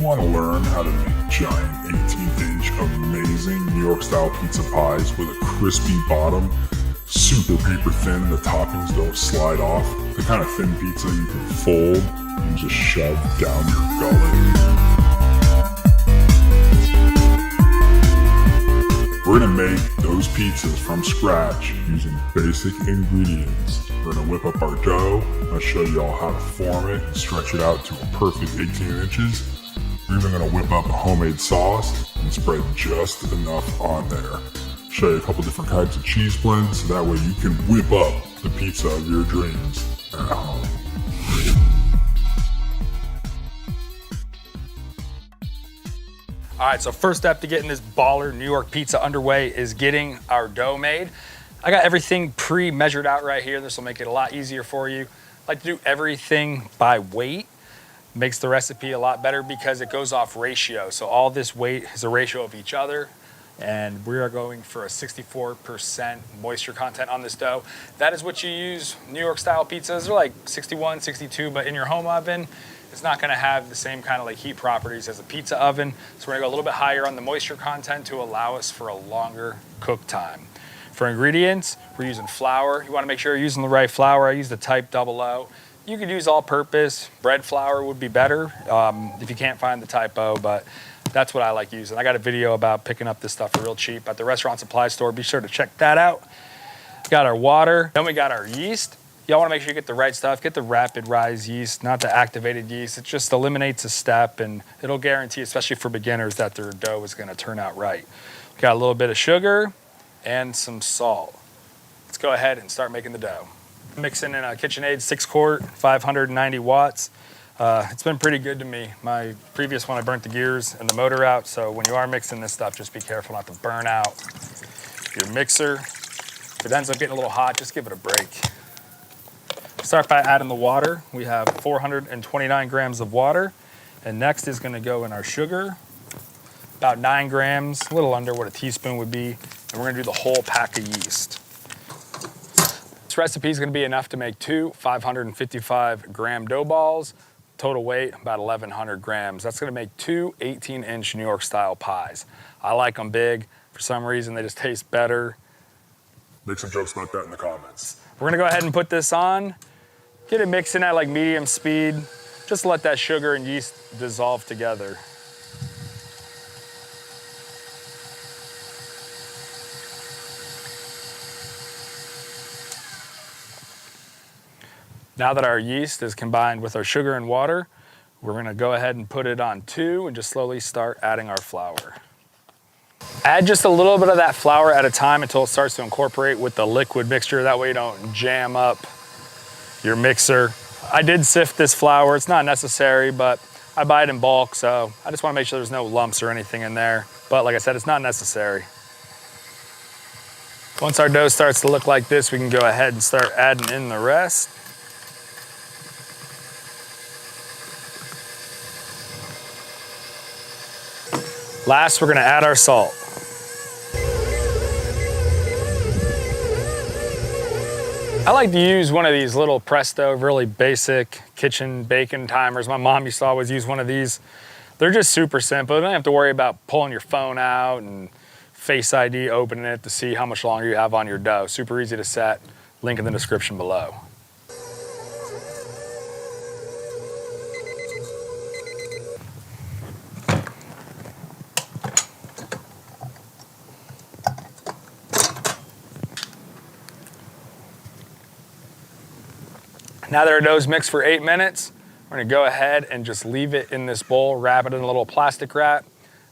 want to learn how to make giant 18-inch amazing New York style pizza pies with a crispy bottom, super paper thin, the toppings don't slide off, the kind of thin pizza you can fold and just shove down your gullet? We're gonna make those pizzas from scratch using basic ingredients. We're gonna whip up our dough. I'll show you all how to form it and stretch it out to a perfect 18 inches. We're even gonna whip up a homemade sauce and spread just enough on there. Show you a couple different types of cheese blends so that way you can whip up the pizza of your dreams at home. All right, so first step to getting this baller New York pizza underway is getting our dough made. I got everything pre-measured out right here. This will make it a lot easier for you. I like to do everything by weight. Makes the recipe a lot better because it goes off ratio. So all this weight is a ratio of each other. And we are going for a 64% moisture content on this dough. That is what you use New York style pizzas. They're like 61, 62, but in your home oven, it's not gonna have the same kind of like heat properties as a pizza oven. So we're gonna go a little bit higher on the moisture content to allow us for a longer cook time. For ingredients, we're using flour. You wanna make sure you're using the right flour. I use the type 00. You could use all purpose. Bread flour would be better if you can't find the type O, but that's what I like using. I got a video about picking up this stuff for real cheap at the restaurant supply store. Be sure to check that out. Got our water, then we got our yeast. Y'all wanna make sure you get the right stuff. Get the rapid rise yeast, not the activated yeast. It just eliminates a step and it'll guarantee, especially for beginners, that their dough is gonna turn out right. We got a little bit of sugar and some salt. Let's go ahead and start making the dough. Mixing in a KitchenAid 6-quart, 590 watts. It's been pretty good to me. My previous one, I burnt the gears and the motor out, so when you are mixing this stuff, just be careful not to burn out your mixer. If it ends up getting a little hot, just give it a break. Start by adding the water. We have 429 grams of water, and next is gonna go in our sugar, about 9 grams, a little under what a teaspoon would be, and we're gonna do the whole pack of yeast. This recipe is gonna be enough to make 2 555 gram dough balls. Total weight, about 1,100 grams. That's gonna make 2 18-inch New York style pies. I like them big. For some reason, they just taste better. Make some jokes about that in the comments. We're gonna go ahead and put this on. Get it mixing at like medium speed. Just let that sugar and yeast dissolve together. Now that our yeast is combined with our sugar and water, we're gonna go ahead and put it on 2 and just slowly start adding our flour. Add just a little bit of that flour at a time until it starts to incorporate with the liquid mixture. That way you don't jam up your mixer. I did sift this flour. It's not necessary, but I buy it in bulk, so I just wanna make sure there's no lumps or anything in there. But like I said, it's not necessary. Once our dough starts to look like this, we can go ahead and start adding in the rest. Last, we're gonna add our salt. I like to use one of these little Presto, really basic kitchen bacon timers. My mom used to always use one of these. They're just super simple. You don't have to worry about pulling your phone out and Face ID, opening it to see how much longer you have on your dough. Super easy to set. Link in the description below. Now that our dough's mixed for 8 minutes, we're gonna go ahead and just leave it in this bowl, wrap it in a little plastic wrap,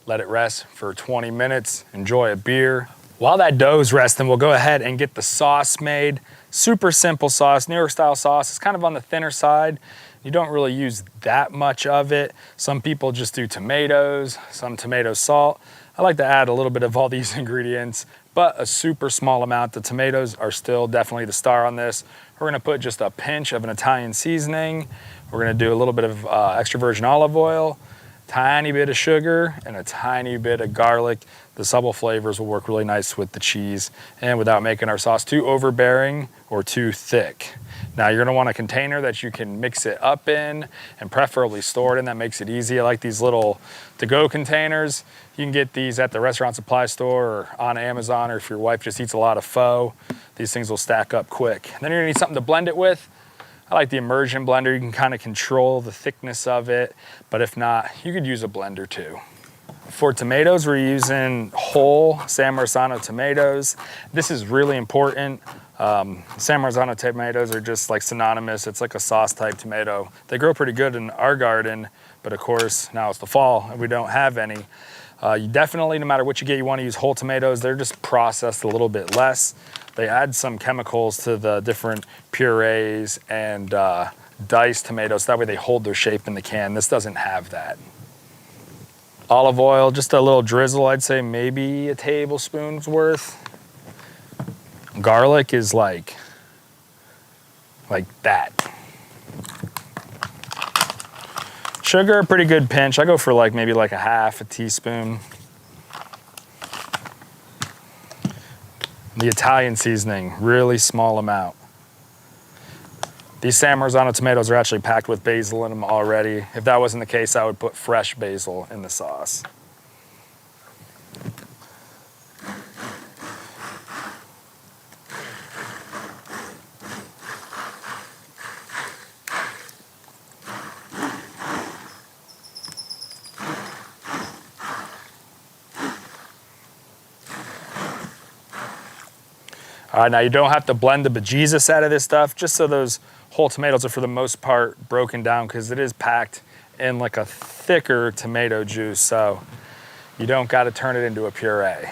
let it rest for 20 minutes, enjoy a beer. While that dough's resting, we'll go ahead and get the sauce made. Super simple sauce, New York style sauce. It's kind of on the thinner side. You don't really use that much of it. Some people just do tomatoes, some tomato salt. I like to add a little bit of all these ingredients, but a super small amount. The tomatoes are still definitely the star on this. We're gonna put just a pinch of an Italian seasoning. We're gonna do a little bit of extra virgin olive oil, tiny bit of sugar and a tiny bit of garlic. The subtle flavors will work really nice with the cheese and without making our sauce too overbearing or too thick. Now you're gonna want a container that you can mix it up in and preferably store it in. That makes it easy. I like these little to-go containers. You can get these at the restaurant supply store or on Amazon, or if your wife just eats a lot of pho, these things will stack up quick. And then you're gonna need something to blend it with. I like the immersion blender. You can kind of control the thickness of it, but if not, you could use a blender too. For tomatoes, we're using whole San Marzano tomatoes. This is really important. San Marzano tomatoes are just like synonymous. It's like a sauce type tomato. They grow pretty good in our garden, but of course now it's the fall and we don't have any. You definitely, no matter what you get, you want to use whole tomatoes. They're just processed a little bit less. They add some chemicals to the different purees and diced tomatoes. That way they hold their shape in the can. This doesn't have that. Olive oil, just a little drizzle. I'd say maybe a tablespoon's worth. Garlic is like that. Sugar, a pretty good pinch. I go for like maybe like a half a teaspoon. The Italian seasoning, really small amount. These San Marzano tomatoes are actually packed with basil in them already. If that wasn't the case, I would put fresh basil in the sauce. All right, now you don't have to blend the bejesus out of this stuff, just so those whole tomatoes are for the most part broken down, because it is packed in like a thicker tomato juice, so you don't got to turn it into a puree.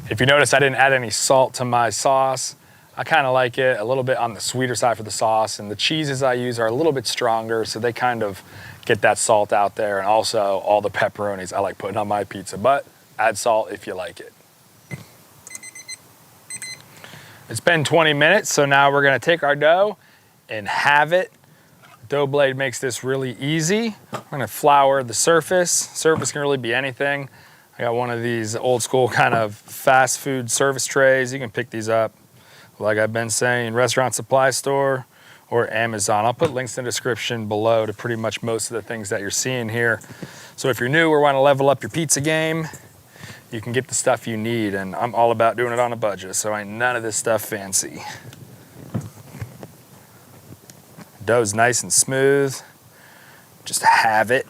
If you notice, I didn't add any salt to my sauce. I kind of like it a little bit on the sweeter side for the sauce, and the cheeses I use are a little bit stronger, so they kind of get that salt out there, and also all the pepperonis I like putting on my pizza, but add salt if you like it. It's been 20 minutes, so now we're gonna take our dough and halve it. Dough blade makes this really easy. I'm gonna flour the surface. Surface can really be anything. I got one of these old school kind of fast food service trays. You can pick these up, like I've been saying, restaurant supply store or Amazon. I'll put links in the description below to pretty much most of the things that you're seeing here. So if you're new or wanna level up your pizza game, you can get the stuff you need, and I'm all about doing it on a budget, so ain't none of this stuff fancy. Dough's nice and smooth. Just halve it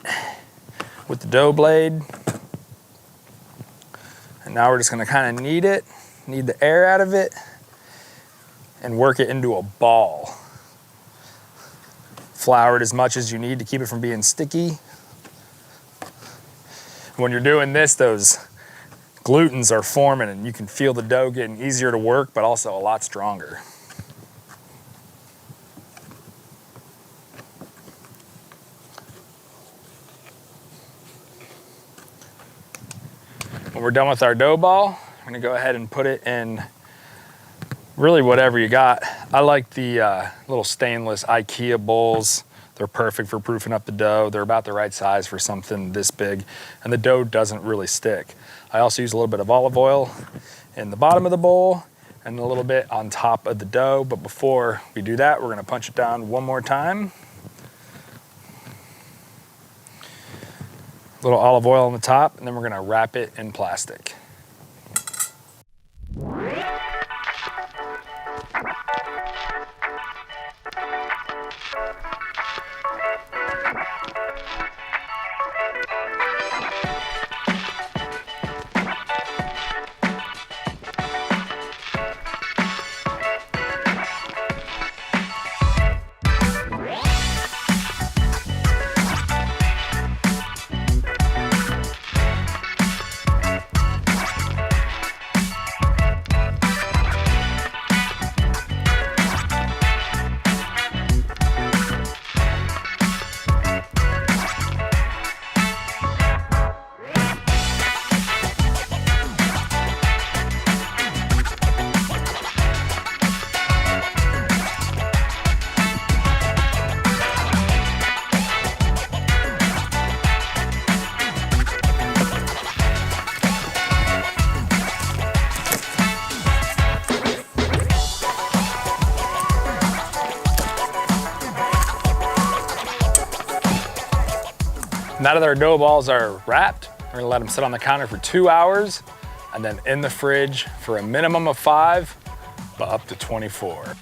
with the dough blade. And now we're just gonna kind of knead it, knead the air out of it, and work it into a ball. Flour it as much as you need to keep it from being sticky. When you're doing this, those glutens are forming and you can feel the dough getting easier to work, but also a lot stronger. When we're done with our dough ball, I'm gonna go ahead and put it in really whatever you got. I like the little stainless IKEA bowls. They're perfect for proofing up the dough. They're about the right size for something this big, and the dough doesn't really stick. I also use a little bit of olive oil in the bottom of the bowl and a little bit on top of the dough. But before we do that, we're gonna punch it down one more time. A little olive oil on the top, and then we're gonna wrap it in plastic. Now that our dough balls are wrapped, we're gonna let them sit on the counter for 2 hours and then in the fridge for a minimum of 5, but up to 24.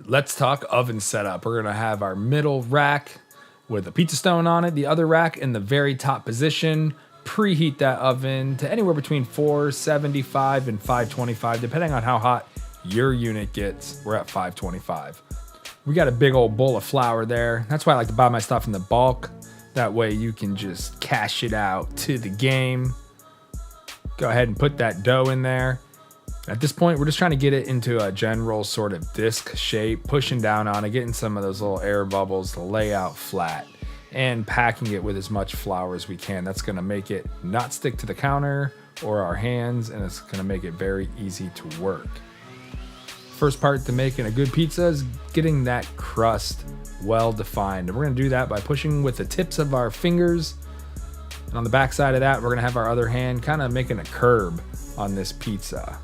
Let's talk oven setup. We're gonna have our middle rack with a pizza stone on it, the other rack in the very top position. Preheat that oven to anywhere between 475 and 525, depending on how hot your unit gets. We're at 525. We got a big old bowl of flour there. That's why I like to buy my stuff in the bulk. That way you can just cash it out to the game. Go ahead and put that dough in there. At this point, we're just trying to get it into a general sort of disc shape, pushing down on it, getting some of those little air bubbles to lay out flat, and packing it with as much flour as we can. That's gonna make it not stick to the counter or our hands, and it's gonna make it very easy to work. First part to making a good pizza is getting that crust well defined. And we're gonna do that by pushing with the tips of our fingers. And on the back side of that, we're gonna have our other hand kind of making a curb on this pizza.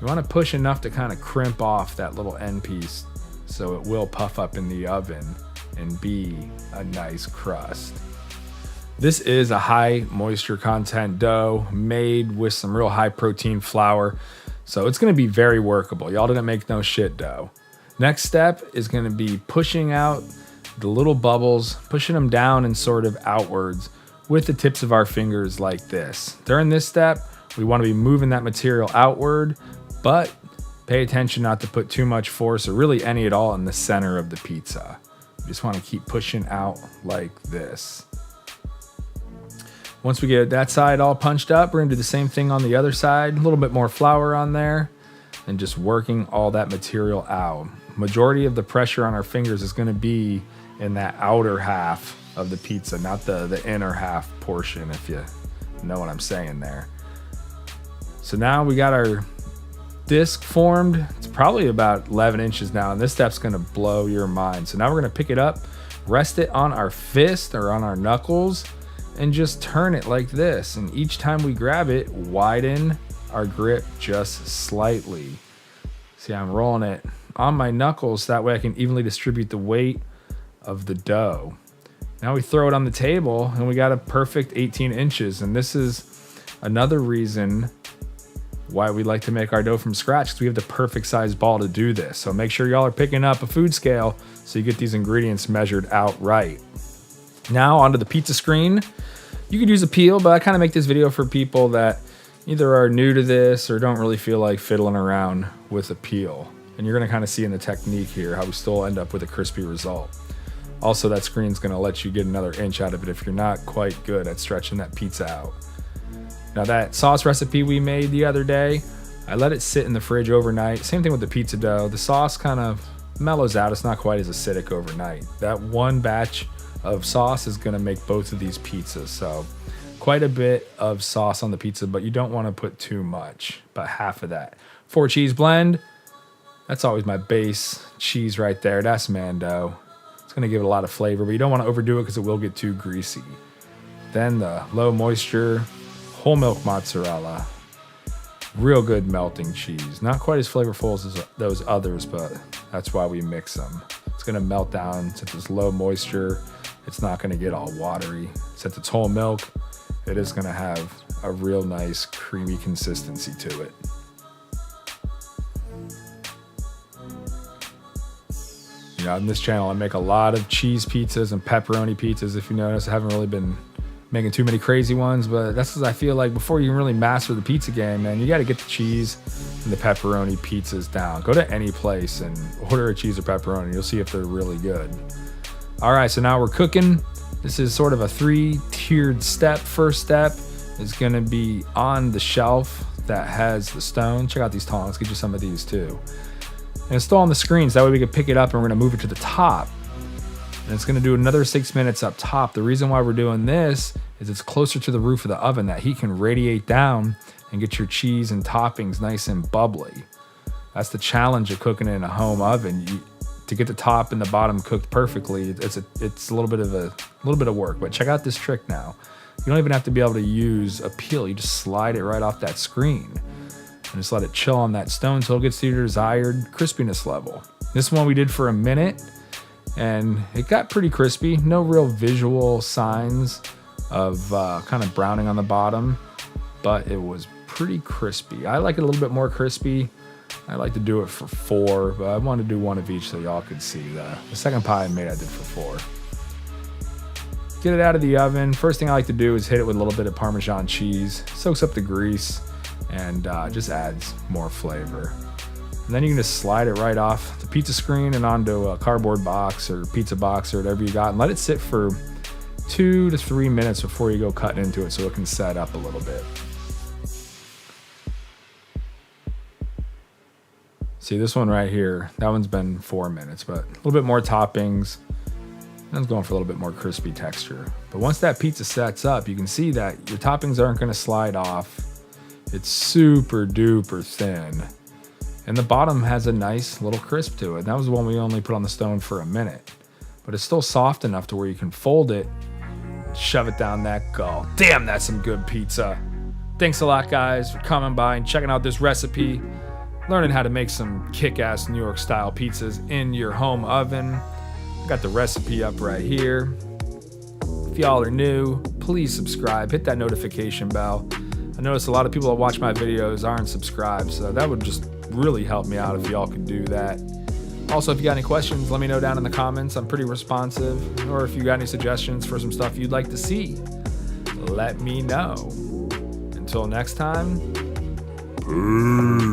You wanna push enough to kind of crimp off that little end piece so it will puff up in the oven and be a nice crust. This is a high moisture content dough made with some real high protein flour. So it's gonna be very workable. Y'all didn't make no shit dough. Next step is gonna be pushing out the little bubbles, pushing them down and sort of outwards with the tips of our fingers like this. During this step, we wanna be moving that material outward, but pay attention not to put too much force or really any at all in the center of the pizza. You just wanna keep pushing out like this. Once we get that side all punched up, we're gonna do the same thing on the other side. A little bit more flour on there and just working all that material out. Majority of the pressure on our fingers is gonna be in that outer half of the pizza, not the inner half portion, if you know what I'm saying there. So now we got our disc formed. It's probably about 11 inches now, and this step's gonna blow your mind. So now we're gonna pick it up, rest it on our fist or on our knuckles, and just turn it like this. And each time we grab it, widen our grip just slightly. See, I'm rolling it on my knuckles, that way I can evenly distribute the weight of the dough. Now we throw it on the table and we got a perfect 18 inches. And this is another reason why we like to make our dough from scratch, because we have the perfect size ball to do this. So make sure y'all are picking up a food scale so you get these ingredients measured out right. Now onto the pizza screen. You could use a peel, but I kind of make this video for people that either are new to this or don't really feel like fiddling around with a peel. And you're gonna kind of see in the technique here how we still end up with a crispy result. Also, that screen's gonna let you get another inch out of it if you're not quite good at stretching that pizza out. Now that sauce recipe we made the other day, I let it sit in the fridge overnight. Same thing with the pizza dough. The sauce kind of mellows out. It's not quite as acidic overnight. That one batch of sauce is gonna make both of these pizzas. So quite a bit of sauce on the pizza, but you don't wanna put too much, about half of that. 4 cheese blend, that's always my base cheese right there. That's Mando. It's gonna give it a lot of flavor, but you don't wanna overdo it because it will get too greasy. Then the low moisture whole milk mozzarella. Real good melting cheese. Not quite as flavorful as those others, but that's why we mix them. It's gonna melt down since it's low moisture. It's not gonna get all watery. Since it's whole milk, it is gonna have a real nice creamy consistency to it. You know, on this channel, I make a lot of cheese pizzas and pepperoni pizzas. If you notice, I haven't really been making too many crazy ones, but that's because I feel like before you can really master the pizza game, man, you got to get the cheese and the pepperoni pizzas down. Go to any place and order a cheese or pepperoni. You'll see if they're really good. All right, so now we're cooking. This is sort of a 3-tiered step. First step is gonna be on the shelf that has the stone. Check out these tongs, get you some of these too. And install on the screens, that way we can pick it up and we're gonna move it to the top. And it's gonna do another 6 minutes up top. The reason why we're doing this is it's closer to the roof of the oven. That heat can radiate down and get your cheese and toppings nice and bubbly. That's the challenge of cooking in a home oven. To get the top and the bottom cooked perfectly, it's a little bit of work. But check out this trick now. You don't even have to be able to use a peel. You just slide it right off that screen and just let it chill on that stone until it gets to your desired crispiness level. This one we did for a minute. and it got pretty crispy. No real visual signs of kind of browning on the bottom, but it was pretty crispy. I like it a little bit more crispy. I like to do it for 4, but I wanted to do one of each so y'all could see. The second pie I made, I did for 4. Get it out of the oven. First thing I like to do is hit it with a little bit of Parmesan cheese. Soaks up the grease and just adds more flavor. And then you can just slide it right off the pizza screen and onto a cardboard box or pizza box or whatever you got, and let it sit for 2 to 3 minutes before you go cutting into it so it can set up a little bit. See, this one right here, that one's been 4 minutes, but a little bit more toppings. That one's going for a little bit more crispy texture. But once that pizza sets up, you can see that your toppings aren't going to slide off. It's super duper thin. And the bottom has a nice little crisp to it. That was the one we only put on the stone for a minute. But it's still soft enough to where you can fold it, shove it down that gullet. Damn, that's some good pizza. Thanks a lot, guys, for coming by and checking out this recipe. Learning how to make some kick-ass New York style pizzas in your home oven. I got the recipe up right here. If y'all are new, please subscribe, hit that notification bell. I notice a lot of people that watch my videos aren't subscribed, so that would just really help me out if y'all could do that. Also, if you got any questions, let me know down in the comments. I'm pretty responsive. Or if you got any suggestions for some stuff you'd like to see, let me know. Until next time, peace.